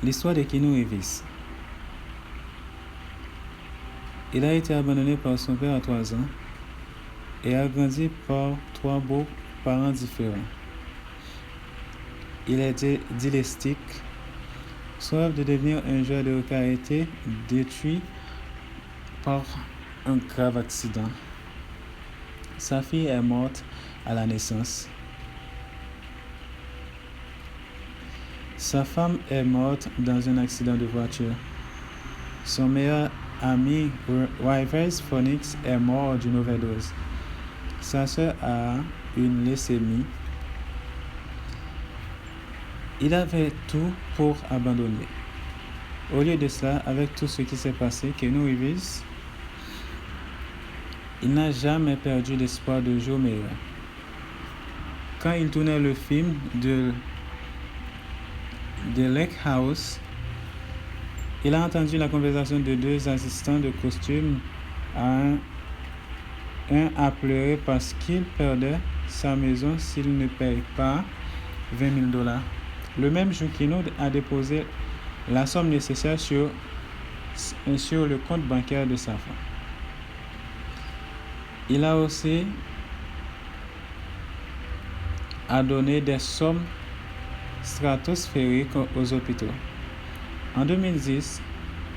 L'histoire de Keanu Reeves. Il a été abandonné par son père à 3 ans et a grandi par 3 beaux-parents différents. Il est dyslexique. Son rêve de devenir un joueur de hockey a été détruit par un grave accident. Sa fille est morte à la naissance. Sa femme est morte dans un accident de voiture. Son meilleur ami, Rivers Phoenix, est mort d'une overdose. Sa sœur a une leucémie. Il avait tout pour abandonner. Au lieu de cela, avec tout ce qui s'est passé, Keanu Reeves, il n'a jamais perdu l'espoir de jouer meilleur. Quand il tournait le film de Lake House, il a entendu la conversation de 2 assistants de costume. Un a pleuré parce qu'il perdait sa maison s'il ne paye pas $20,000. Le même jour, Keanu a déposé la somme nécessaire sur le compte bancaire de sa femme. Il a aussi donné des sommes stratosphériques aux hôpitaux. En 2010,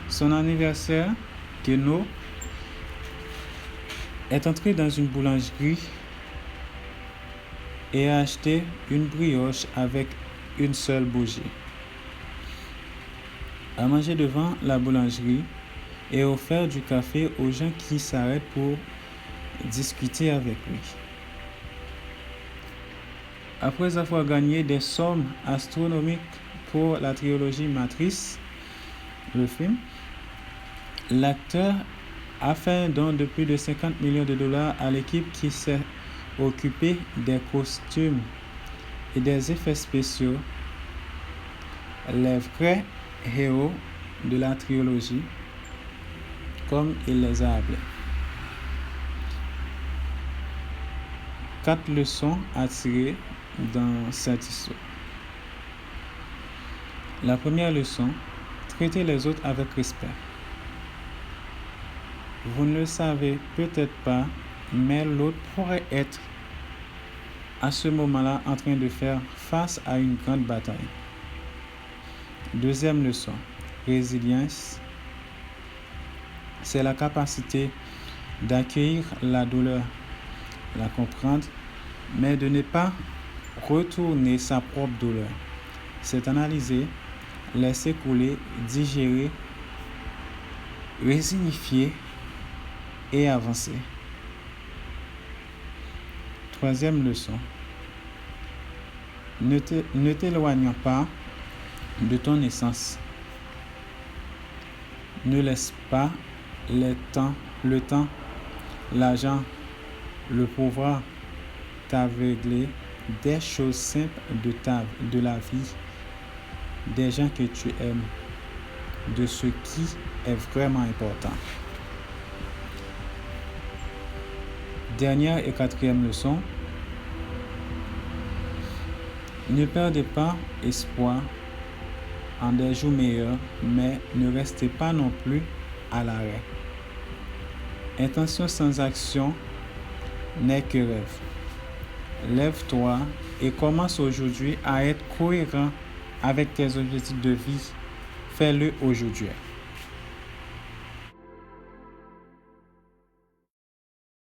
son anniversaire, Keanu est entré dans une boulangerie et a acheté une brioche avec une seule bougie. A mangé devant la boulangerie et offert du café aux gens qui s'arrêtent pour discuter avec lui. Après avoir gagné des sommes astronomiques pour la trilogie Matrix, le film, l'acteur a fait un don de plus de $50 millions à l'équipe qui s'est occupée des costumes et des effets spéciaux, les vrais héros de la trilogie, comme il les a appelés. 4 leçons à tirer dans cette histoire. La première leçon, traitez les autres avec respect. Vous ne le savez peut-être pas, mais l'autre pourrait être à ce moment-là en train de faire face à une grande bataille. Deuxième leçon, résilience. C'est la capacité d'accueillir la douleur, la comprendre, mais de ne pas retourner sa propre douleur. C'est analyser, laisser couler, digérer, résignifier et avancer. Troisième leçon. Ne t'éloigne pas de ton essence. Ne laisse pas le temps, l'argent, le pouvoir t'aveugler des choses simples de la vie, des gens que tu aimes, de ce qui est vraiment important. Dernière et quatrième leçon. Ne perdez pas espoir en des jours meilleurs, mais ne restez pas non plus à l'arrêt. Intention sans action n'est que rêve. Lève-toi et commence aujourd'hui à être cohérent avec tes objectifs de vie. Fais-le aujourd'hui.